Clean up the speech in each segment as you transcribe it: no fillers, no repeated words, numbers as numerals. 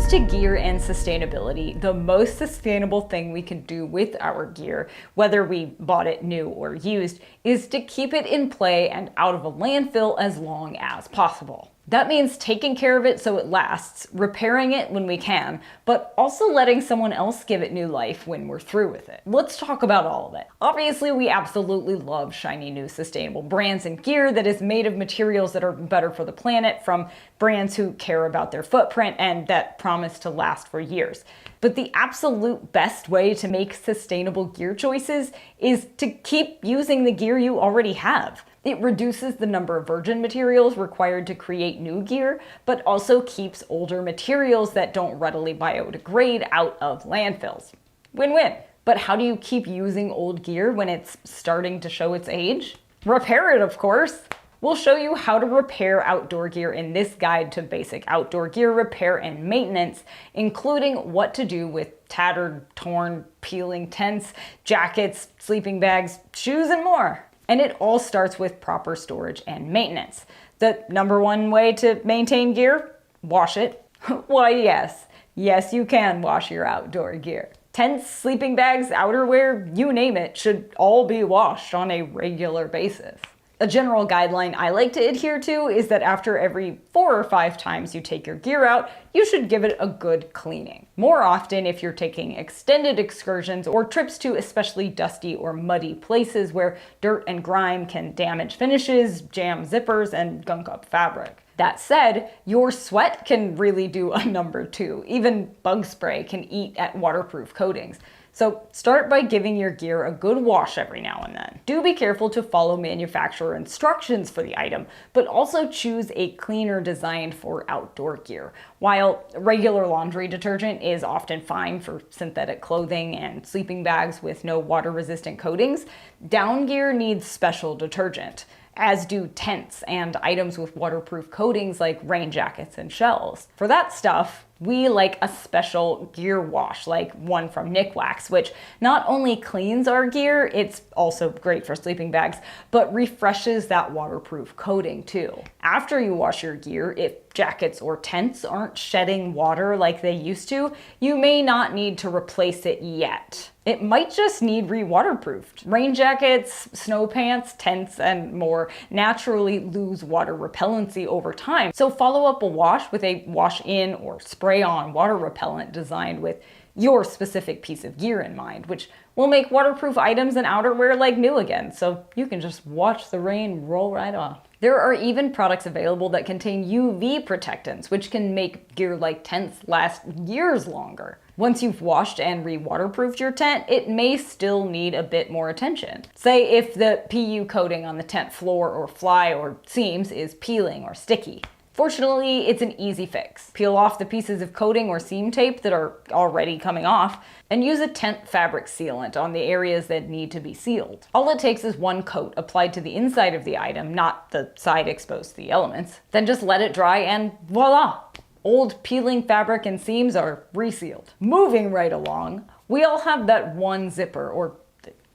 comes to gear and sustainability, the most sustainable thing we can do with our gear, whether we bought it new or used, is to keep it in play and out of a landfill as long as possible. That means taking care of it so it lasts, repairing it when we can, but also letting someone else give it new life when we're through with it. Let's talk about all of it. Obviously, we absolutely love shiny new sustainable brands and gear that is made of materials that are better for the planet, from brands who care about their footprint and that promise to last for years. But the absolute best way to make sustainable gear choices is to keep using the gear you already have. It reduces the number of virgin materials required to create new gear, but also keeps older materials that don't readily biodegrade out of landfills. Win-win. But how do you keep using old gear when it's starting to show its age? Repair it, of course. We'll show you how to repair outdoor gear in this guide to basic outdoor gear repair and maintenance, including what to do with tattered, torn, peeling tents, jackets, sleeping bags, shoes, and more. And it all starts with proper storage and maintenance. The number one way to maintain gear? Wash it. Why, yes. Yes, you can wash your outdoor gear. Tents, sleeping bags, outerwear, you name it, should all be washed on a regular basis. A general guideline I like to adhere to is that after every 4 or 5 times you take your gear out, you should give it a good cleaning. More often if you're taking extended excursions or trips to especially dusty or muddy places where dirt and grime can damage finishes, jam zippers, and gunk up fabric. That said, your sweat can really do a number too. Even bug spray can eat at waterproof coatings. So start by giving your gear a good wash every now and then. Do be careful to follow manufacturer instructions for the item, but also choose a cleaner designed for outdoor gear. While regular laundry detergent is often fine for synthetic clothing and sleeping bags with no water-resistant coatings, down gear needs special detergent, as do tents and items with waterproof coatings like rain jackets and shells. For that stuff, we like a special gear wash, like one from Nikwax, which not only cleans our gear, it's also great for sleeping bags, but refreshes that waterproof coating too. After you wash your gear, if jackets or tents aren't shedding water like they used to, you may not need to replace it yet. It might just need re-waterproofed. Rain jackets, snow pants, tents, and more naturally lose water repellency over time. So follow up a wash with a wash-in or spray-on water repellent designed with your specific piece of gear in mind, which will make waterproof items and outerwear like new again, so you can just watch the rain roll right off. There are even products available that contain UV protectants, which can make gear like tents last years longer. Once you've washed and re-waterproofed your tent, it may still need a bit more attention. Say if the PU coating on the tent floor or fly or seams is peeling or sticky. Fortunately, it's an easy fix. Peel off the pieces of coating or seam tape that are already coming off and use a tent fabric sealant on the areas that need to be sealed. All it takes is one coat applied to the inside of the item, not the side exposed to the elements. Then just let it dry and voila! Old peeling fabric and seams are resealed. Moving right along, we all have that one zipper, or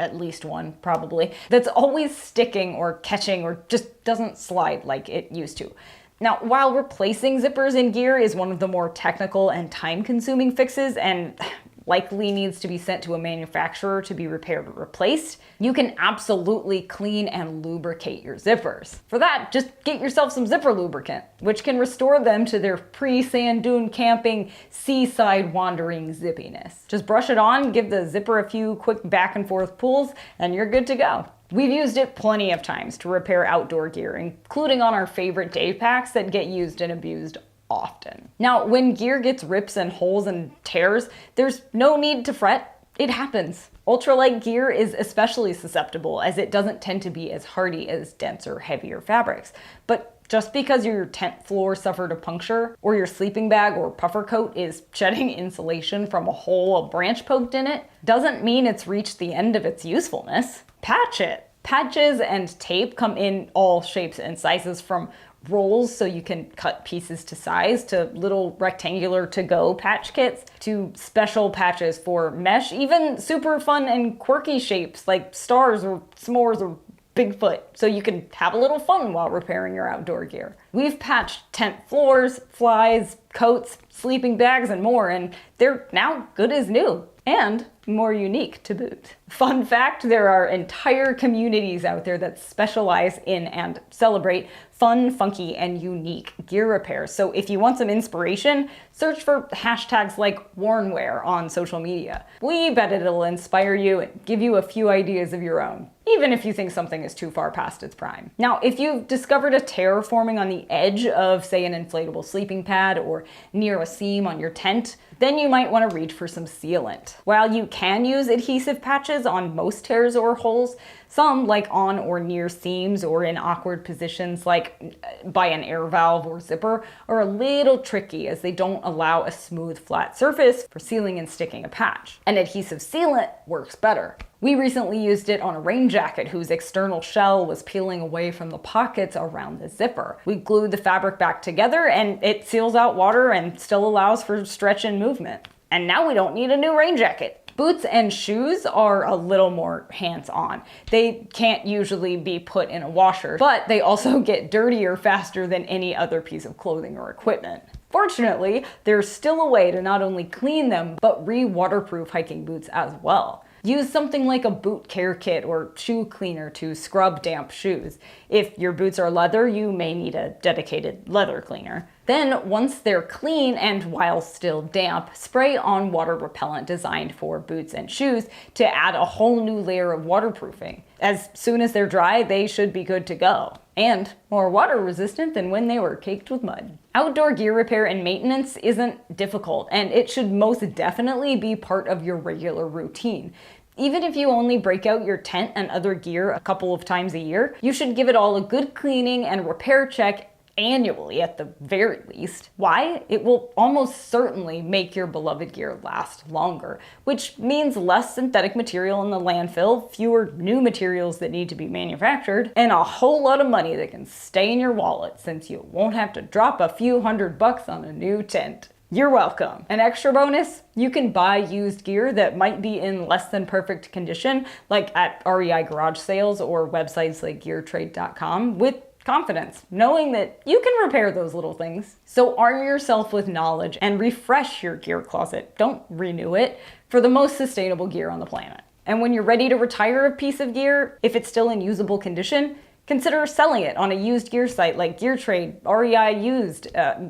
at least one probably, that's always sticking or catching or just doesn't slide like it used to. Now, while replacing zippers in gear is one of the more technical and time-consuming fixes and likely needs to be sent to a manufacturer to be repaired or replaced, you can absolutely clean and lubricate your zippers. For that, just get yourself some zipper lubricant, which can restore them to their pre-sand dune camping, seaside wandering zippiness. Just brush it on, give the zipper a few quick back and forth pulls, and you're good to go. We've used it plenty of times to repair outdoor gear, including on our favorite day packs that get used and abused often. Now, when gear gets rips and holes and tears, there's no need to fret. It happens. Ultralight gear is especially susceptible as it doesn't tend to be as hardy as denser, heavier fabrics. But just because your tent floor suffered a puncture, or your sleeping bag or puffer coat is shedding insulation from a hole a branch poked in it, doesn't mean it's reached the end of its usefulness. Patch it. Patches and tape come in all shapes and sizes, from rolls so you can cut pieces to size, to little rectangular to-go patch kits, to special patches for mesh, even super fun and quirky shapes like stars or s'mores or Bigfoot, so you can have a little fun while repairing your outdoor gear. We've patched tent floors, flies, coats, sleeping bags, and more, and they're now good as new. And more unique to boot. Fun fact, there are entire communities out there that specialize in and celebrate fun, funky, and unique gear repairs. So if you want some inspiration, search for hashtags like wornwear on social media. We bet it'll inspire you and give you a few ideas of your own, even if you think something is too far past its prime. Now, if you've discovered a tear forming on the edge of, say, an inflatable sleeping pad or near a seam on your tent, then you might want to reach for some sealant. While you can use adhesive patches on most tears or holes, some, like on or near seams or in awkward positions like by an air valve or zipper, are a little tricky as they don't allow a smooth, flat surface for sealing and sticking a patch. An adhesive sealant works better. We recently used it on a rain jacket whose external shell was peeling away from the pockets around the zipper. We glued the fabric back together and it seals out water and still allows for stretch and movement. And now we don't need a new rain jacket. Boots and shoes are a little more hands-on. They can't usually be put in a washer, but they also get dirtier faster than any other piece of clothing or equipment. Fortunately, there's still a way to not only clean them, but re-waterproof hiking boots as well. Use something like a boot care kit or shoe cleaner to scrub damp shoes. If your boots are leather, you may need a dedicated leather cleaner. Then, once they're clean and while still damp, spray on water repellent designed for boots and shoes to add a whole new layer of waterproofing. As soon as they're dry, they should be good to go. And more water resistant than when they were caked with mud. Outdoor gear repair and maintenance isn't difficult, and it should most definitely be part of your regular routine. Even if you only break out your tent and other gear a couple of times a year, you should give it all a good cleaning and repair check annually at the very least. Why? It will almost certainly make your beloved gear last longer, which means less synthetic material in the landfill, fewer new materials that need to be manufactured, and a whole lot of money that can stay in your wallet since you won't have to drop a few $100 on a new tent. You're welcome. An extra bonus, you can buy used gear that might be in less than perfect condition, like at REI garage sales or websites like geartrade.com, with confidence, knowing that you can repair those little things. So arm yourself with knowledge and refresh your gear closet. Don't renew it for the most sustainable gear on the planet. And when you're ready to retire a piece of gear, if it's still in usable condition, consider selling it on a used gear site like GearTrade, REI Used,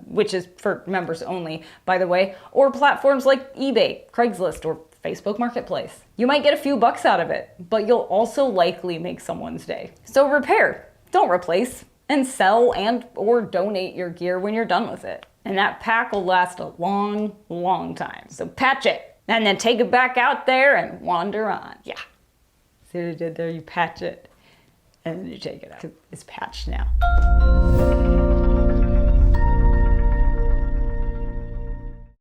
which is for members only, by the way, or platforms like eBay, Craigslist, or Facebook Marketplace. You might get a few bucks out of it, but you'll also likely make someone's day. So repair, don't replace, and sell and or donate your gear when you're done with it. And that pack will last a long, long time. So patch it, and then take it back out there and wander on. Yeah. See what I did there? You patch it. And then you take it out. It's patched now.